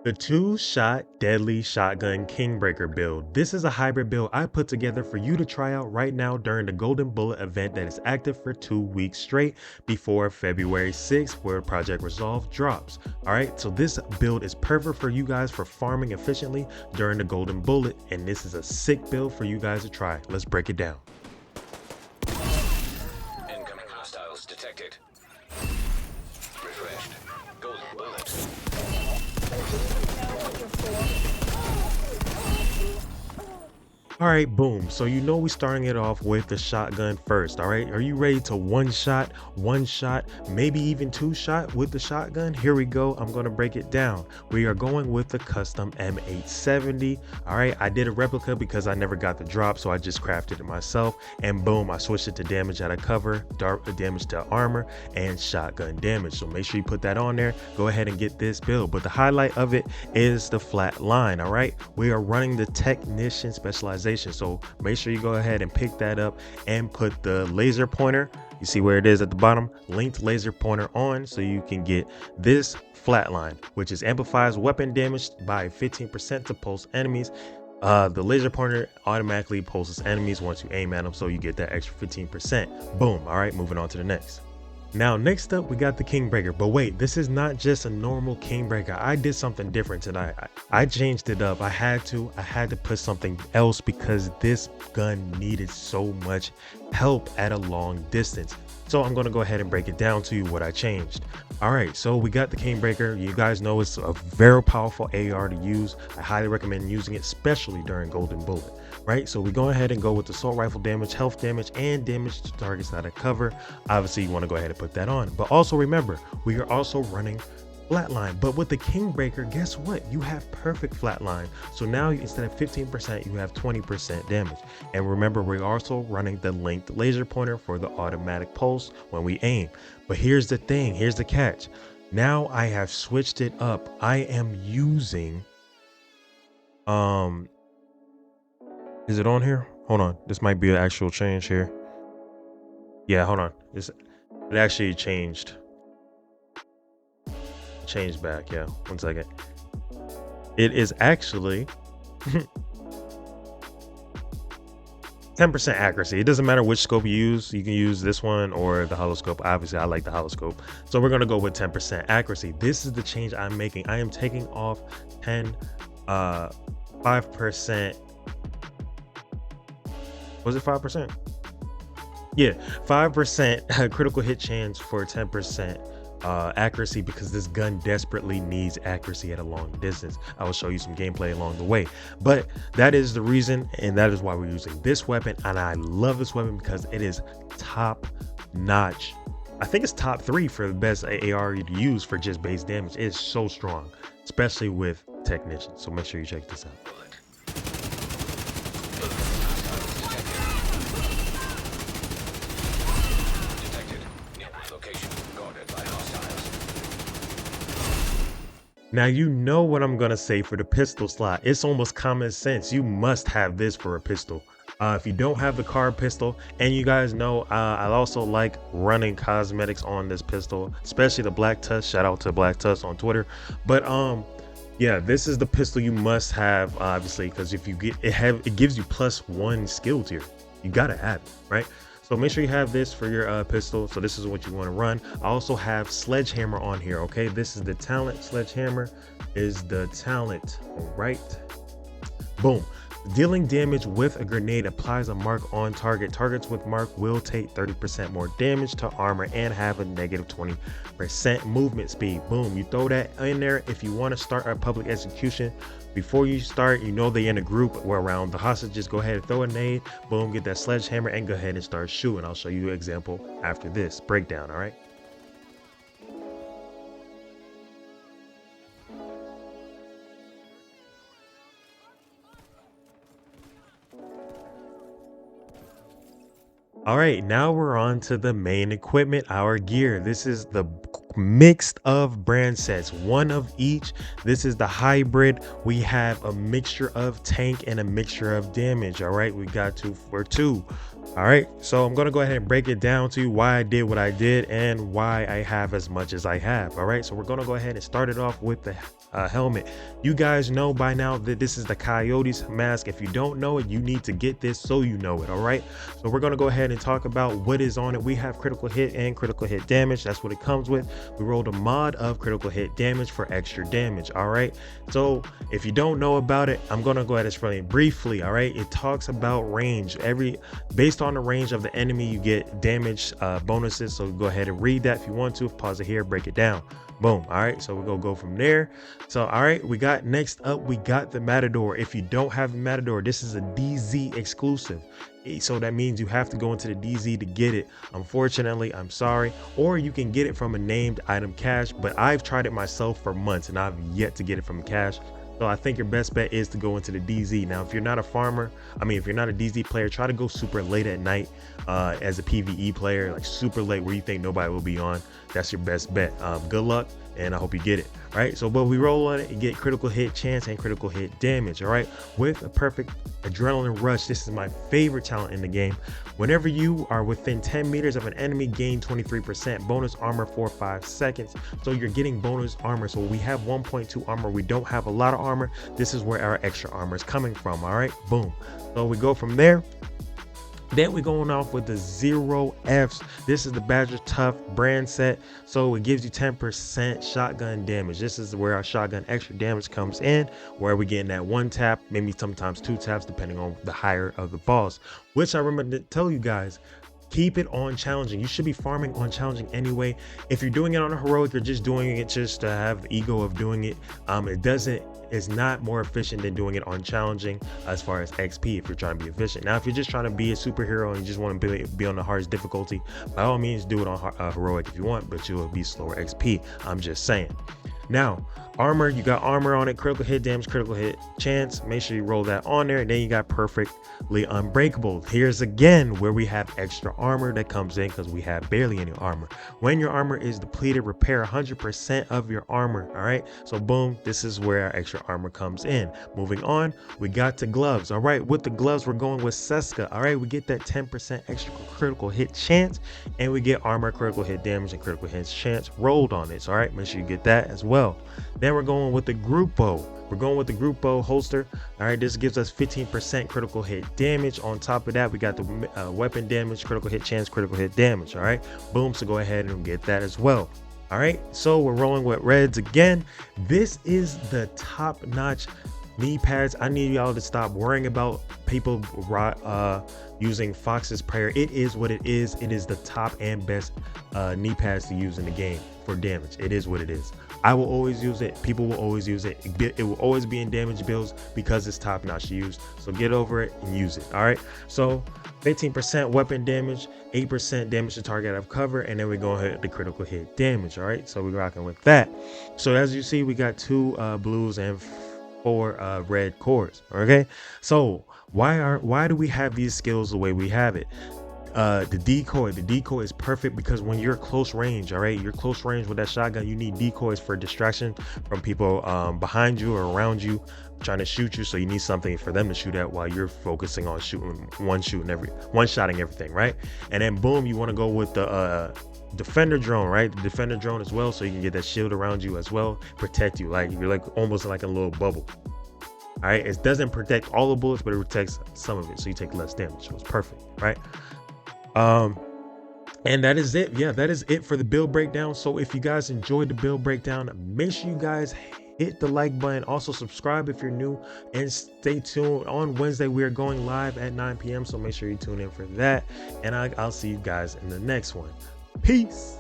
The two-shot deadly shotgun KingBreaker build. This is a hybrid build I put together for you to try out right now during the Golden Bullet event that is active for 2 weeks straight before February 6th, where Project Resolve drops. All right, so this build is perfect for you guys for farming efficiently during the Golden Bullet, and this is a sick build for you guys to try. Let's break it down. Incoming hostiles detected. Refreshed. Golden bullet. All right, boom. So you know we're starting it off with the shotgun first. All right, are you ready to one shot, maybe even two shot with the shotgun? Here we go. I'm gonna break it down. We are going with the custom M870. All right, I did a replica because I never got the drop, so I just crafted it myself. And boom, I switched it to damage out of cover, damage to armor, and shotgun damage. So make sure you put that on there. Go ahead and get this build. But the highlight of it is the flat line. All right, we are running the technician specialization. So make sure you go ahead and pick that up and put the laser pointer, you see where it is at the bottom, linked laser pointer on, so you can get this flatline, which is amplifies weapon damage by 15% to pulse enemies. The laser pointer automatically pulses enemies once you aim at them, so you get that extra 15%. Boom. All right, moving on to the next. Now, next up, we got the KingBreaker. But wait, this is not just a normal KingBreaker. I did something different tonight. I changed it up. I had to put something else because this gun needed so much help at a long distance. So I'm going to go ahead and break it down to you what I changed. All right, so we got the KingBreaker. You guys know it's a very powerful AR to use. I highly recommend using it, especially during Golden Bullet, right? So we go ahead and go with assault rifle damage, health damage, and damage to targets out of cover. Obviously, you want to go ahead and put that on. But also remember, we are also running flatline. But with the KingBreaker, guess what? You have perfect flatline. So now instead of 15%, you have 20% damage. And remember, we're also running the linked laser pointer for the automatic pulse when we aim. But here's the thing, here's the catch. Now I have switched it up. I am using is it on here? Hold on. This might be an actual change here. Yeah, hold on. It actually changed back. Yeah, 1 second. It is actually 10% accuracy. It doesn't matter which scope you use. You can use this one or the hollow scope. Obviously, I like the hollow scope. So we're going to go with 10% accuracy. This is the change I'm making. I am taking off 5%. Was it 5%? Yeah, 5% critical hit chance for 10% accuracy, because this gun desperately needs accuracy at a long distance. I will show you some gameplay along the way, but that is the reason, and that is why we're using this weapon. And I love this weapon because it is top notch. I think it's top 3 for the best AR to use for just base damage. It is so strong, especially with technicians. So make sure you check this out. Now you know what I'm gonna say for the pistol slot. It's almost common sense. You must have this for a pistol. If you don't have the card pistol, and you guys know, I also like running cosmetics on this pistol, especially the Black Tusk. Shout out to Black Tusk on Twitter. But yeah, this is the pistol you must have, obviously, because if you get it gives you +1 skill tier. You gotta have it, right? So make sure you have this for your pistol. So this is what you want to run. I also have sledgehammer on here. Okay, this is the talent. Sledgehammer is the talent. All right, boom. Dealing damage with a grenade applies a mark on target. Targets with mark will take 30% more damage to armor and have a negative 20% movement speed. Boom, you throw that in there. If you want to start a public execution, before you start, you know they in a group where around the hostages, go ahead and throw a nade. Boom, get that sledgehammer and go ahead and start shooting. I'll show you an example after this breakdown. All right. All right, now we're on to the main equipment, our gear. This is the mixed of brand sets, one of each. This is the hybrid. We have a mixture of tank and a mixture of damage. All right, we got 2 for 2. All right, so I'm gonna go ahead and break it down to you why I did what I did and why I have as much as I have. All right, so we're gonna go ahead and start it off with the helmet. You guys know by now that this is the Coyotes mask. If you don't know it, you need to get this so you know it. All right, so we're going to go ahead and talk about what is on it. We have critical hit and critical hit damage. That's what it comes with. We rolled a mod of critical hit damage for extra damage. All right, so if you don't know about it, I'm going to go ahead and explain briefly. All right, it talks about range. Based on the range of the enemy, you get damage bonuses. So go ahead and read that if you want to. Pause it here, break it down. Boom. All right, so we're gonna go from there. So all right, we got next up, we got the Matador. If you don't have a Matador, this is a DZ exclusive, so that means you have to go into the DZ to get it. Unfortunately, I'm sorry. Or you can get it from a named item cache, but I've tried it myself for months and I've yet to get it from a cache. So I think your best bet is to go into the DZ. Now, if you're not a farmer, if you're not a DZ player, try to go super late at night as a PvE player, like super late where you think nobody will be on. That's your best bet. Good luck, and I hope you get it. All right, so but we roll on it, you get critical hit chance and critical hit damage. All right, with a perfect adrenaline rush. This is my favorite talent in the game. Whenever you are within 10 meters of an enemy, gain 23% bonus armor for 5 seconds. So you're getting bonus armor. So we have 1.2 armor. We don't have a lot of armor. This is where our extra armor is coming from. All right, boom. So we go from there. Then we're going off with the 0Fs. This is the Badger Tough brand set. So it gives you 10% shotgun damage. This is where our shotgun extra damage comes in, where we're getting that 1 tap, maybe sometimes 2 taps, depending on the higher of the boss, which I remember to tell you guys, keep it on challenging. You should be farming on challenging anyway. If you're doing it on a heroic, you're just doing it just to have the ego of doing it. It's not more efficient than doing it on challenging as far as XP if you're trying to be efficient. Now, if you're just trying to be a superhero and you just want to be on the hardest difficulty, by all means do it on heroic if you want, but you'll be slower XP. I'm just saying. Now, armor, you got armor on it, critical hit damage, critical hit chance. Make sure you roll that on there, and then you got perfectly unbreakable. Here's again where we have extra armor that comes in because we have barely any armor. When your armor is depleted, repair 100% of your armor. All right, so boom, this is where our extra armor comes in. Moving on, we got the gloves. All right, with the gloves, we're going with Seska. All right, we get that 10% extra critical hit chance, and we get armor, critical hit damage, and critical hit chance rolled on it. So, all right, make sure you get that as well. Then we're going with the Grupo. We're going with the Grupo holster. All right, this gives us 15% critical hit damage. On top of that, we got the weapon damage, critical hit chance, critical hit damage. All right, boom. So go ahead and get that as well. All right, so we're rolling with reds again. This is the top-notch knee pads. I need y'all to stop worrying about people using Fox's Prayer. It is what it is. It is the top and best knee pads to use in the game for damage. It is what it is. I will always use it. People will always use it. It will always be in damage builds because it's top notch to use. So get over it and use it. All right. So 15% weapon damage, 8% damage to target out of cover, and then we go ahead with the critical hit damage. All right. So we're rocking with that. So as you see, we got 2 blues and 4 red cores. Okay. So why do we have these skills the way we have it? The decoy is perfect because when you're close range, all right, you're close range with that shotgun, you need decoys for distraction from people behind you or around you trying to shoot you. So you need something for them to shoot at while you're focusing on one shotting everything, right? And then boom, you want to go with the defender drone, right? The defender drone as well, so you can get that shield around you as well, protect you, like you're like almost like a little bubble. All right, it doesn't protect all the bullets, but it protects some of it, so you take less damage. So it's perfect, right? And that is it. Yeah, that is it for the build breakdown. So if you guys enjoyed the build breakdown, make sure you guys hit the like button. Also subscribe if you're new, and stay tuned. On Wednesday we are going live at 9 p.m, so make sure you tune in for that, and I'll see you guys in the next one. Peace.